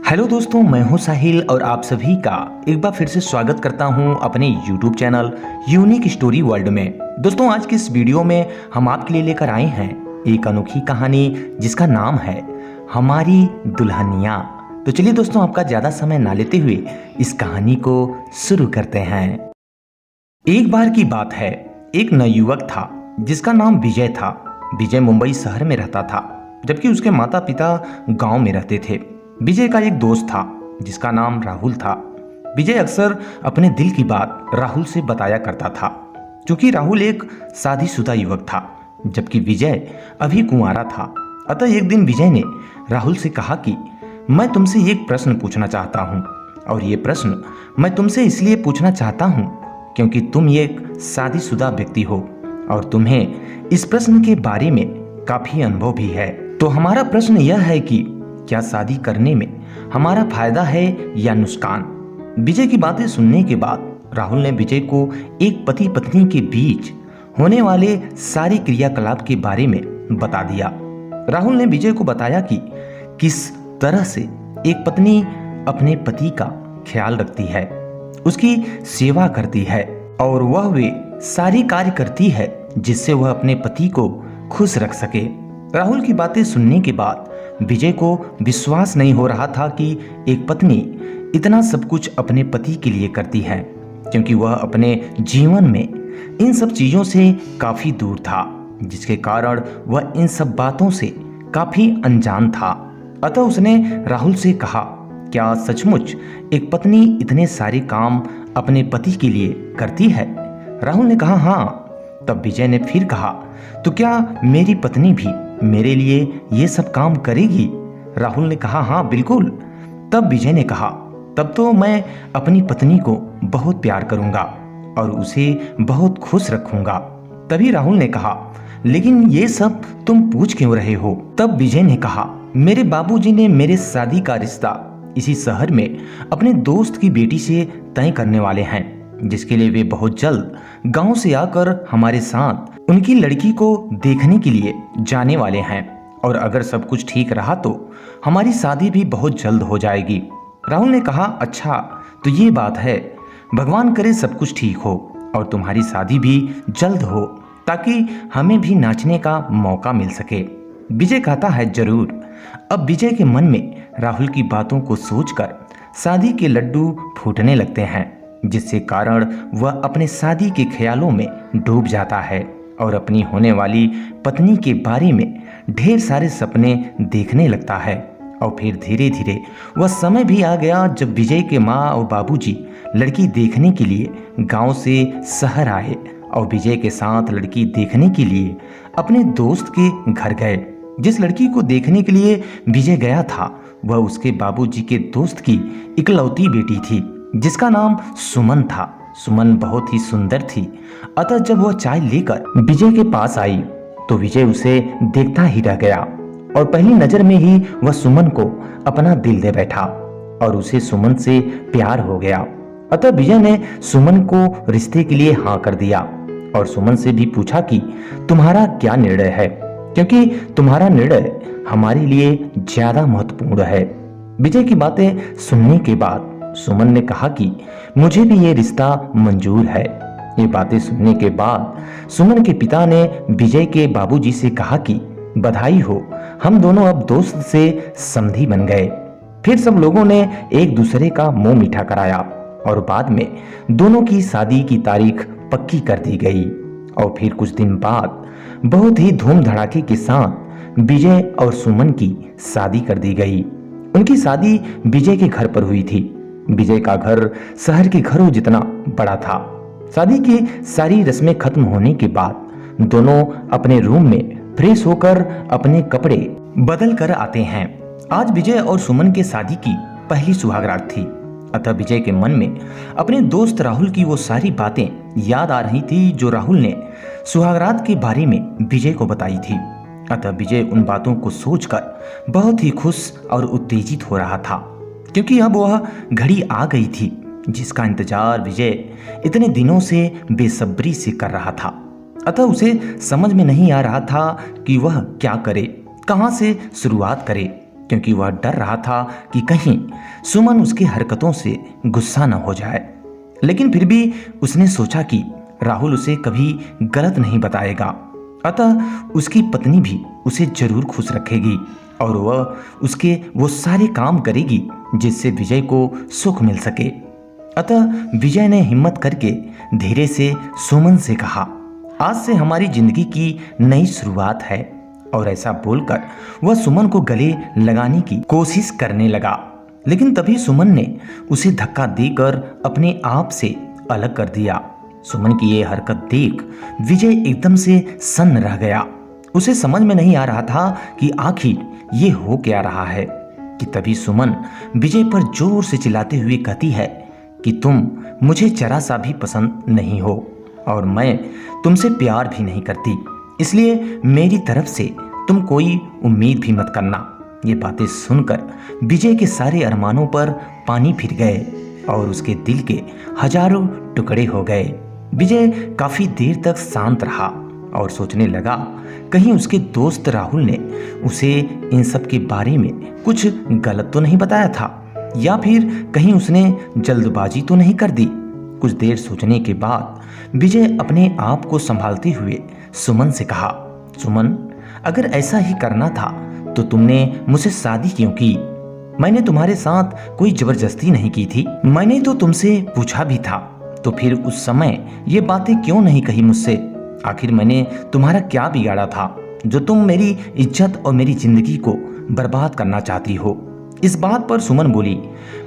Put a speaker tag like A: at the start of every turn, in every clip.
A: Hello दोस्तों, मैं हूं साहिल और आप सभी का एक बार फिर से स्वागत करता हूं अपने YouTube channel unique story world में। दोस्तों, आज की इस वीडियो में हम आपके लिए लेकर आए हैं एक अनोखी कहानी जिसका नाम है हमारी दुल्हनिया। तो चलिए दोस्तों, आपका ज्यादा समय ना लेते हुए इस कहानी को शुरू करते हैं। एक बार की बात है, एक नवयुवक था जिसका नाम विजय था। विजय मुंबई शहर में रहता था, जबकि उसके माता पिता गांव में रहते थे। विजय का एक दोस्त था जिसका नाम राहुल था। विजय अक्सर अपने दिल की बात राहुल से बताया करता था, क्योंकि राहुल एक शादीशुदा युवक था जबकि विजय अभी कुंवारा था। अतः एक दिन विजय ने राहुल से कहा कि मैं तुमसे एक प्रश्न पूछना चाहता हूँ, और ये प्रश्न मैं तुमसे इसलिए पूछना चाहता हूँ क्योंकि तुम एक शादीशुदा व्यक्ति हो और तुम्हें इस प्रश्न के बारे में काफी अनुभव भी है। तो हमारा प्रश्न यह है कि क्या शादी करने में हमारा फायदा है या नुकसान? विजय की बातें सुनने के बाद राहुल ने विजय को एक पति पत्नी के बीच होने वाले सारे क्रियाकलाप के बारे में बता दिया। राहुल ने विजय को बताया कि किस तरह से एक पत्नी अपने पति का ख्याल रखती है, उसकी सेवा करती है और वह वे सारी कार्य करती है जिससे वह अपने पति को खुश रख सके। राहुल की बातें सुनने के बाद विजय को विश्वास नहीं हो रहा था कि एक पत्नी इतना सब कुछ अपने पति के लिए करती है, क्योंकि वह अपने जीवन में इन सब चीजों से काफी दूर था, जिसके कारण वह इन सब बातों से काफी अनजान था। अतः उसने राहुल से कहा, क्या सचमुच एक पत्नी इतने सारे काम अपने पति के लिए करती है? राहुल ने कहा, हाँ। तब विजय ने फिर कहा, तो क्या मेरी पत्नी भी मेरे लिए ये सब काम करेगी? राहुल ने कहा, हाँ बिल्कुल। तब विजय ने कहा, तब तो मैं अपनी पत्नी को बहुत प्यार करूंगा और उसे बहुत खुश रखूंगा। तभी राहुल ने कहा, लेकिन ये सब तुम पूछ क्यों रहे हो? तब विजय ने कहा, मेरे बाबूजी ने मेरे शादी का रिश्ता इसी शहर में अपने दोस्त की बेटी से तय करने वाले हैं, जिसके लिए वे बहुत जल्द गांव से आकर हमारे साथ उनकी लड़की को देखने के लिए जाने वाले हैं, और अगर सब कुछ ठीक रहा तो हमारी शादी भी बहुत जल्द हो जाएगी। राहुल ने कहा, अच्छा तो ये बात है, भगवान करे सब कुछ ठीक हो और तुम्हारी शादी भी जल्द हो, ताकि हमें भी नाचने का मौका मिल सके। विजय कहता है, जरूर। अब विजय के मन में राहुल की बातों को सोचकर शादी के लड्डू फूटने लगते हैं, जिससे कारण वह अपने शादी के ख्यालों में डूब जाता है और अपनी होने वाली पत्नी के बारे में ढेर सारे सपने देखने लगता है। और फिर धीरे धीरे वह समय भी आ गया जब विजय के माँ और बाबूजी लड़की देखने के लिए गांव से शहर आए और विजय के साथ लड़की देखने के लिए अपने दोस्त के घर गए। जिस लड़की को देखने के लिए विजय गया था वह उसके बाबूजी के दोस्त की इकलौती बेटी थी, जिसका नाम सुमन था। सुमन बहुत ही सुंदर थी। अतः जब वह चाय लेकर विजय के पास आई तो विजय उसे देखता ही रह गया और पहली नजर में ही वह सुमन को अपना दिल दे बैठा और उसे सुमन से प्यार हो गया। अतः विजय ने सुमन को रिश्ते के लिए हाँ कर दिया और सुमन से भी पूछा कि तुम्हारा क्या निर्णय है, क्योंकि तुम्हारा निर्णय हमारे लिए ज्यादा महत्वपूर्ण है। विजय की बातें सुनने के बाद सुमन ने कहा कि मुझे भी ये रिश्ता मंजूर है। ये बातें सुनने के बाद सुमन के पिता ने विजय के बाबूजी से कहा कि बधाई हो, हम दोनों अब दोस्त से समधी बन गए। फिर सब लोगों ने एक दूसरे का मुंह मीठा कराया और बाद में दोनों की शादी की तारीख पक्की कर दी गई। और फिर कुछ दिन बाद बहुत ही धूम धड़ाके के साथ विजय और सुमन की शादी कर दी गई। उनकी शादी विजय के घर पर हुई थी। विजय का घर शहर के घरों जितना बड़ा था। शादी की सारी रस्में खत्म होने के बाद दोनों अपने रूम में फ्रेश होकर अपने कपड़े बदल कर आते हैं। आज विजय और सुमन के शादी की पहली सुहागरात थी। अतः विजय के मन में अपने दोस्त राहुल की वो सारी बातें याद आ रही थी जो राहुल ने सुहागरात के बारे में विजय को बताई थी। अतः विजय उन बातों को सोचकर बहुत ही खुश और उत्तेजित हो रहा था, क्योंकि अब वह घड़ी आ गई थी जिसका इंतजार विजय इतने दिनों से बेसब्री से कर रहा था। अतः उसे समझ में नहीं आ रहा था कि वह क्या करे, कहां से शुरुआत करे क्योंकि वह डर रहा था कि कहीं सुमन उसकी हरकतों से गुस्सा न हो जाए। लेकिन फिर भी उसने सोचा कि राहुल उसे कभी गलत नहीं बताएगा, अतः उसकी पत्नी भी उसे जरूर खुश रखेगी और वह उसके वो सारे काम करेगी जिससे विजय को सुख मिल सके। अतः विजय ने हिम्मत करके धीरे से सुमन से कहा, आज से हमारी जिंदगी की नई शुरुआत है। और ऐसा बोलकर वह सुमन को गले लगाने की कोशिश करने लगा, लेकिन तभी सुमन ने उसे धक्का देकर अपने आप से अलग कर दिया। सुमन की ये हरकत देख विजय एकदम से सन्न रह गया। उसे समझ में नहीं आ रहा था कि आखिर ये हो क्या रहा है कि तभी सुमन विजय पर जोर से चिल्लाते हुए कहती है कि तुम मुझे जरा सा भी पसंद नहीं हो और मैं तुमसे प्यार भी नहीं करती, इसलिए मेरी तरफ से तुम कोई उम्मीद भी मत करना। ये बातें सुनकर विजय के सारे अरमानों पर पानी फिर गए और उसके दिल के हजारों टुकड़े हो गए। विजय काफी देर तक शांत रहा और सोचने लगा कहीं उसके दोस्त राहुल ने उसे इन सब के बारे में कुछ गलत तो नहीं बताया था, या फिर कहीं उसने जल्दबाजी तो नहीं कर दी। कुछ देर सोचने के बाद विजय अपने आप को संभालते हुए सुमन से कहा, सुमन, अगर ऐसा ही करना था तो तुमने मुझसे शादी क्यों की? मैंने तुम्हारे साथ कोई जबरदस्ती नहीं की थी। मैंने तो तुमसे पूछा भी था, तो फिर उस समय ये बातें क्यों नहीं कही मुझसे? आखिर मैंने तुम्हारा क्या बिगाड़ा था जो तुम मेरी इज्जत और मेरी जिंदगी को बर्बाद करना चाहती हो? इस बात पर सुमन बोली,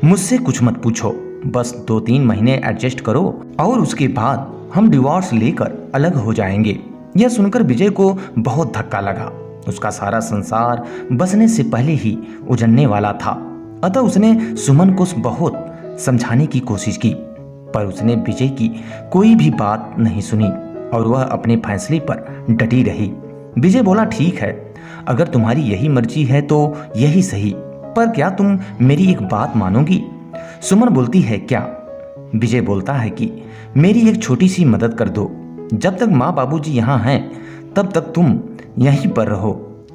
A: मुझसे कुछ मत पूछो, बस 2-3 महीने एडजस्ट करो और उसके बाद हम डिवोर्स लेकर अलग हो जाएंगे। यह सुनकर विजय को बहुत धक्का लगा। उसका सारा संसार बसने से पहले ही उजड़ने वाला था। अतः उसने सुमन को बहुत समझाने की कोशिश की, पर उसने विजय की कोई भी बात नहीं सुनी और वह अपने फैसले पर डटी रही। विजय बोला, ठीक है, अगर तुम्हारी यही मर्जी है तो यही सही, पर क्या तुम मेरी एक बात मानोगी? सुमन बोलती है, क्या? विजय बोलता है कि मेरी एक छोटी सी मदद कर दो। जब तक माँ बाबूजी यहाँ हैं तब तक तुम यहीं पर रहो।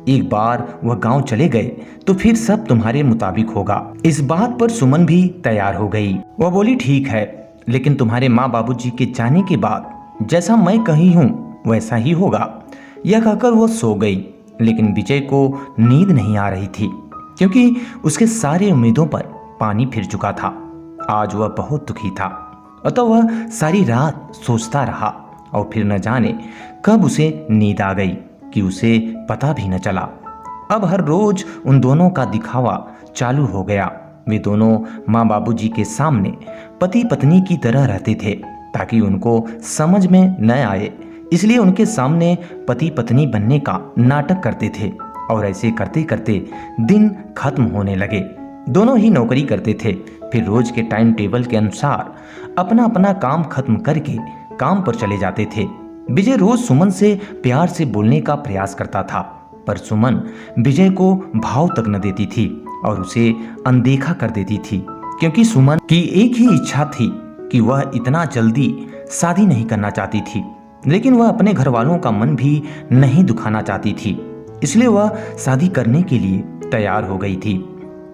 A: एक बार वह गांव चले गए तो फिर सब तुम्हारे मुताबिक होगा। इस बात पर सुमन भी तैयार हो गई। वह बोली, ठीक है, लेकिन तुम्हारे माँ बाबूजी के जाने के बाद जैसा मैं कही हूँ वैसा ही होगा। यह कहकर वह सो गई। लेकिन विजय को नींद नहीं आ रही थी, क्योंकि उसके सारे उम्मीदों पर पानी फिर चुका था। आज वह बहुत दुखी था, अतः वह सारी रात सोचता रहा और फिर न जाने कब उसे नींद आ गई कि उसे पता भी न चला। अब हर रोज उन दोनों का दिखावा चालू हो गया। वे दोनों माँ बाबूजी के सामने पति पत्नी की तरह रहते थे ताकि उनको समझ में न आए, इसलिए उनके सामने पति पत्नी बनने का नाटक करते थे। और ऐसे करते करते दिन खत्म होने लगे। दोनों ही नौकरी करते थे, फिर रोज के टाइम टेबल के अनुसार अपना अपना काम खत्म करके काम पर चले जाते थे। विजय रोज सुमन से प्यार से बोलने का प्रयास करता था, पर सुमन विजय को भाव तक न देती थी और उसे अनदेखा कर देती थी, क्योंकि सुमन की एक ही इच्छा थी कि वह इतना जल्दी शादी नहीं करना चाहती थी, लेकिन वह अपने घर वालों का मन भी नहीं दुखाना चाहती थी, इसलिए वह शादी करने के लिए तैयार हो गई थी।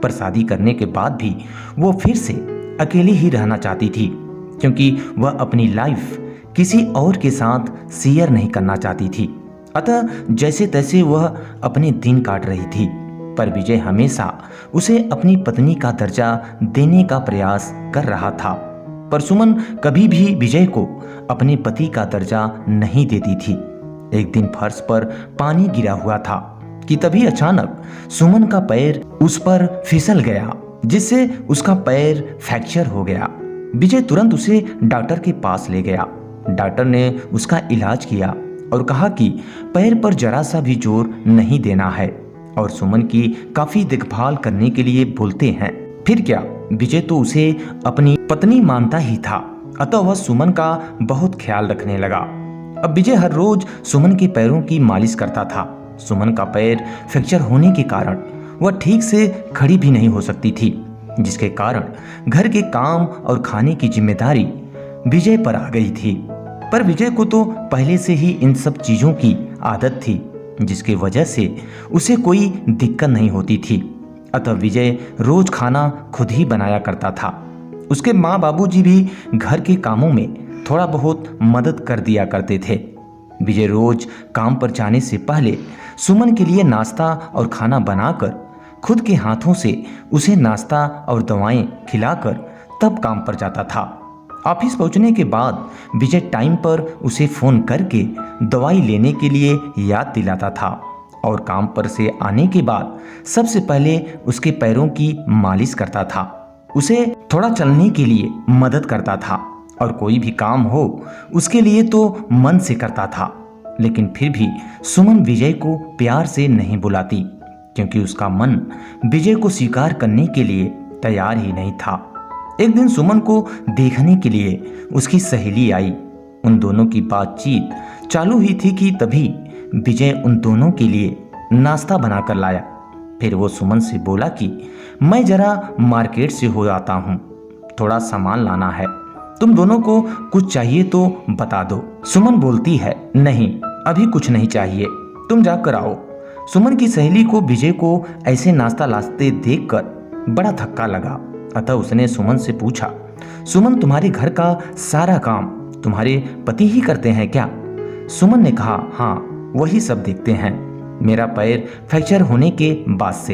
A: पर शादी करने के बाद भी वो फिर से अकेली ही रहना चाहती थी, क्योंकि वह अपनी लाइफ किसी और के साथ शेयर नहीं करना चाहती थी। अतः जैसे तैसे वह अपने दिन काट रही थी, पर विजय हमेशा उसे अपनी पत्नी का दर्जा देने का प्रयास कर रहा था। पर सुमन कभी भी विजय को अपने पति का दर्जा नहीं देती थी। एक दिन फर्श पर पानी गिरा हुआ था कि तभी अचानक सुमन का पैर उस पर फिसल गया, जिससे उसका पैर फ्रैक्चर हो गया। विजय तुरंत उसे डॉक्टर के पास ले गया। डॉक्टर ने उसका इलाज किया और कहा कि पैर पर जरा सा भी जोर नहीं देना है और सुमन की काफी देखभाल करने के लिए बोलते हैं। फिर क्या, विजय तो उसे अपनी पत्नी मानता ही था, अतः वह सुमन का बहुत ख्याल रखने लगा। अब विजय हर रोज सुमन के पैरों की मालिश करता था। सुमन का पैर फ्रैक्चर होने के कारण वह ठीक से खड़ी भी नहीं हो सकती थी, जिसके कारण घर के काम और खाने की जिम्मेदारी विजय पर आ गई थी। पर विजय को तो पहले से ही इन सब चीजों की आदत थी, जिसकी वजह से उसे कोई दिक्कत नहीं होती थी। अतः विजय रोज खाना खुद ही बनाया करता था। उसके माँ बाबूजी भी घर के कामों में थोड़ा बहुत मदद कर दिया करते थे। विजय रोज काम पर जाने से पहले सुमन के लिए नाश्ता और खाना बनाकर खुद के हाथों से उसे नाश्ता और दवाएं खिलाकर तब काम पर जाता था। ऑफिस पहुंचने के बाद विजय टाइम पर उसे फोन करके दवाई लेने के लिए याद दिलाता था और काम पर से आने के बाद सबसे पहले उसके पैरों की मालिश करता था, उसे थोड़ा चलने के लिए मदद करता था और कोई भी काम हो उसके लिए तो मन से करता था। लेकिन फिर भी सुमन विजय को प्यार से नहीं बुलाती क्योंकि उसका मन विजय को स्वीकार करने के लिए तैयार ही नहीं था। एक दिन सुमन को देखने के लिए उसकी सहेली आई। उन दोनों की बातचीत चालू ही थी कि तभी विजय उन दोनों के लिए नाश्ता बनाकर लाया। फिर वो सुमन से बोला कि मैं जरा मार्केट से हो आता हूँ, थोड़ा सामान लाना है, तुम दोनों को कुछ चाहिए तो बता दो। सुमन बोलती है, नहीं अभी कुछ नहीं चाहिए, तुम जाकर आओ। सुमन की सहेली को विजय को ऐसे नाश्ता लाते देखकर बड़ा धक्का लगा। अतः उसने सुमन से पूछा, सुमन तुम्हारे घर का सारा काम तुम्हारे पति ही करते हैं क्या? सुमन ने कहा, हाँ वही सब देखते हैं, मेरा पैर फ्रैक्चर होने के बाद से।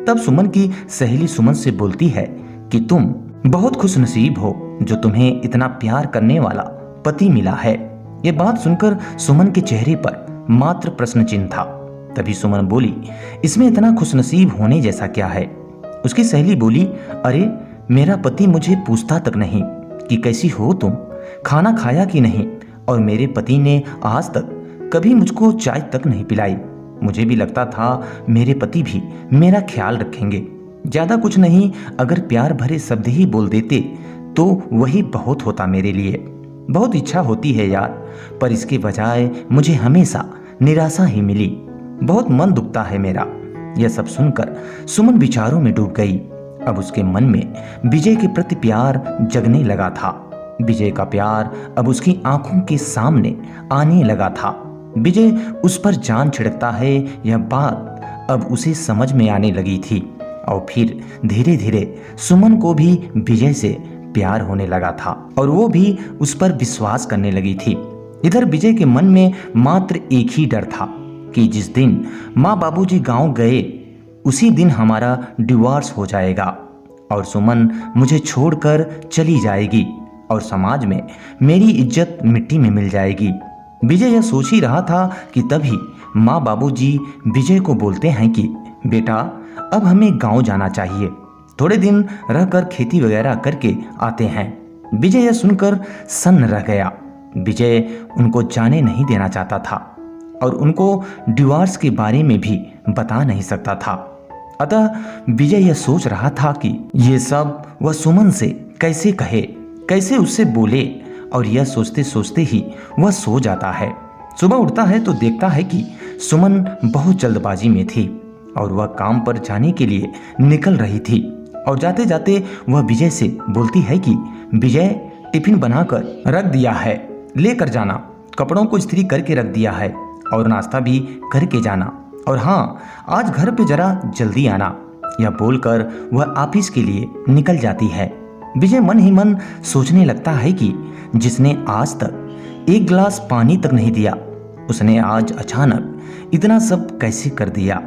A: तब सुमन की सहेली सुमन से बोलती है कि तुम बहुत खुशनसीब हो जो तुम्हें इतना प्यार करने वाला पति मिला है। ये बात सुनकर सुमन के चेहरे पर मात्र प्रश्न चिन्ह था। तभी सुमन बोली, इसमें इतना खुशनसीब होने जैसा क्या है? उसकी सहेली बोली, अरे मेरा पति मुझे पूछता तक नहीं कि कैसी हो तुम, खाना खाया कि नहीं, और मेरे पति ने आज तक कभी मुझको चाय तक नहीं पिलाई। मुझे भी लगता था मेरे पति भी मेरा ख्याल रखेंगे। ज्यादा कुछ नहीं, अगर प्यार भरे शब्द ही बोल देते तो वही बहुत होता मेरे लिए। बहुत इच्छा होती है यार, पर इसके बजाय मुझे हमेशा निराशा ही मिली। बहुत मन दुखता है मेरा। यह सब सुनकर सुमन विचारों में डूब गई। अब उसके मन में विजय के प्रति प्यार जगने लगा था। विजय का प्यार अब उसकी आंखों के सामने आने लगा था। विजय उस पर जान छिड़कता है, यह बात अब उसे समझ में आने लगी थी। और फिर धीरे धीरे सुमन को भी विजय से प्यार होने लगा था और वो भी उस पर विश्वास करने लगी थी। इधर विजय के मन में मात्र एक ही डर था कि जिस दिन माँ बाबूजी गांव गए उसी दिन हमारा डिवोर्स हो जाएगा और सुमन मुझे छोड़कर चली जाएगी और समाज में मेरी इज्जत मिट्टी में मिल जाएगी। विजय यह सोच ही रहा था कि तभी माँ बाबूजी विजय को बोलते हैं कि बेटा अब हमें गांव जाना चाहिए, थोड़े दिन रहकर खेती वगैरह करके आते हैं। विजय यह सुनकर सन्न रह गया। विजय उनको जाने नहीं देना चाहता था और उनको डिवोर्स के बारे में भी बता नहीं सकता था। अतः विजय यह सोच रहा था कि ये सब वह सुमन से कैसे कहे, कैसे उससे बोले, और यह सोचते सोचते ही वह सो जाता है। सुबह उठता है तो देखता है कि सुमन बहुत जल्दबाजी में थी और वह काम पर जाने के लिए निकल रही थी। और जाते जाते वह विजय से बोलती है कि विजय टिफिन बनाकर रख दिया है, लेकर जाना, कपड़ों को इस्त्री करके रख दिया है और नाश्ता भी करके जाना, और हाँ आज घर पे जरा जल्दी आना। यह बोलकर वह ऑफिस के लिए निकल जाती है। विजय मन ही मन सोचने लगता है कि जिसने आज तक एक गिलास पानी तक नहीं दिया, उसने आज अचानक इतना सब कैसे कर दिया।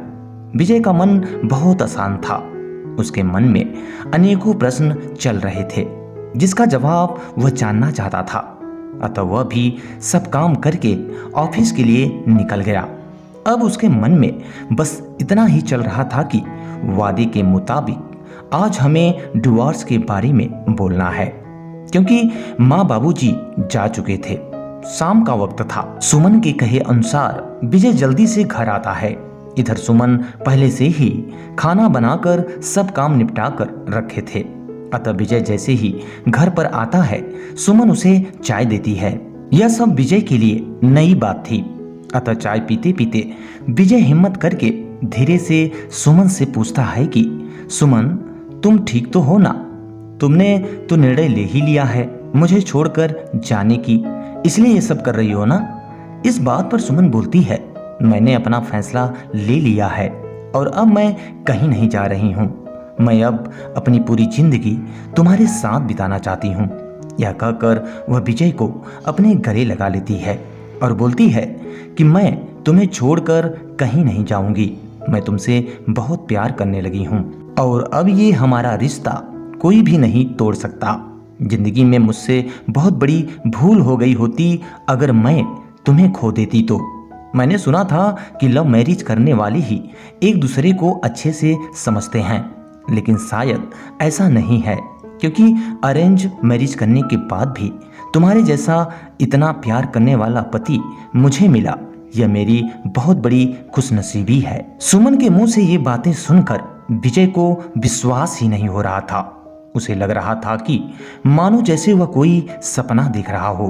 A: विजय का मन बहुत आसान था। उसके मन में अनेकों प्रश्न चल रहे थे जिसका जवाब वह जानना चाहता था। अतः वह भी सब काम करके ऑफिस के लिए निकल गया। अब उसके मन में बस इतना ही चल रहा था कि वादे के मुताबिक आज हमें डिवोर्स के बारे में बोलना है, क्योंकि माँ बाबूजी जा चुके थे। शाम का वक्त था। सुमन के कहे अनुसार विजय जल्दी से घर आता है। इधर सुमन पहले से ही खाना बनाकर सब काम निपटा कर रखे थे। अतः विजय जैसे ही घर पर आता है, सुमन उसे चाय देती है। यह सब विजय के लिए नई बात थी। अतः चाय पीते पीते विजय हिम्मत करके धीरे से सुमन से पूछता है कि सुमन तुम ठीक तो हो ना? तुमने तो निर्णय ले ही लिया है मुझे छोड़कर जाने की, इसलिए ये सब कर रही हो ना? इस बात पर सुमन बोलती है, मैंने अपना फैसला ले लिया है और अब मैं कहीं नहीं जा रही हूँ। मैं अब अपनी पूरी जिंदगी तुम्हारे साथ बिताना चाहती हूँ। यह कहकर वह विजय को अपने गले लगा लेती है और बोलती है कि मैं तुम्हें छोड़कर कहीं नहीं जाऊंगी। मैं तुमसे बहुत प्यार करने लगी हूँ और अब ये हमारा रिश्ता कोई भी नहीं तोड़ सकता। जिंदगी में मुझसे बहुत बड़ी भूल हो गई होती अगर मैं तुम्हें खो देती तो। मैंने सुना था कि लव मैरिज करने वाले ही एक दूसरे को अच्छे से समझते हैं, लेकिन शायद ऐसा नहीं है, क्योंकि अरेंज मैरिज करने के बाद भी तुम्हारे जैसा इतना प्यार करने वाला पति मुझे मिला। यह मेरी बहुत बड़ी खुशनसीबी है। सुमन के मुंह से ये बातें सुनकर विजय को विश्वास ही नहीं हो रहा था। उसे लग रहा था कि मानो जैसे वह कोई सपना देख रहा हो।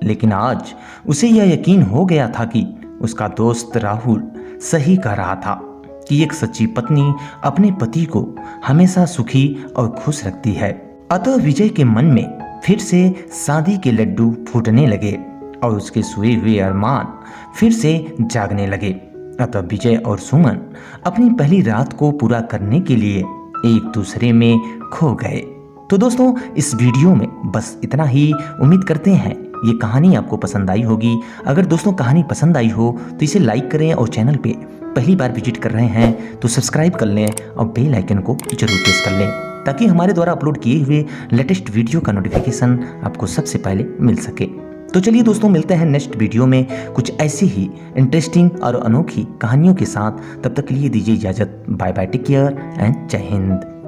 A: लेकिन आज उसे यह यकीन हो गया था कि उसका दोस्त राहुल सही कह रहा था कि एक सच्ची पत्नी अपने पति को हमेशा सुखी और खुश रखती है। अतः विजय के मन में फिर से शादी के लड्डू फूटने लगे और उसके सोए हुए अरमान फिर से जागने लगे। अतः विजय और सुमन अपनी पहली रात को पूरा करने के लिए एक दूसरे में खो गए। तो दोस्तों, इस वीडियो में बस इतना ही। उम्मीद करते हैं ये कहानी आपको पसंद आई होगी। अगर दोस्तों कहानी पसंद आई हो तो इसे लाइक करें और चैनल पे पहली बार विजिट कर रहे हैं तो सब्सक्राइब कर लें और बेल आइकन को जरूर प्रेस कर लें, ताकि हमारे द्वारा अपलोड किए हुए लेटेस्ट वीडियो का नोटिफिकेशन आपको सबसे पहले मिल सके। तो चलिए दोस्तों, मिलते हैं नेक्स्ट वीडियो में कुछ ऐसी ही इंटरेस्टिंग और अनोखी कहानियों के साथ। तब तक के लिए दीजिए इजाजत। Bye bye, take care and जय हिंद।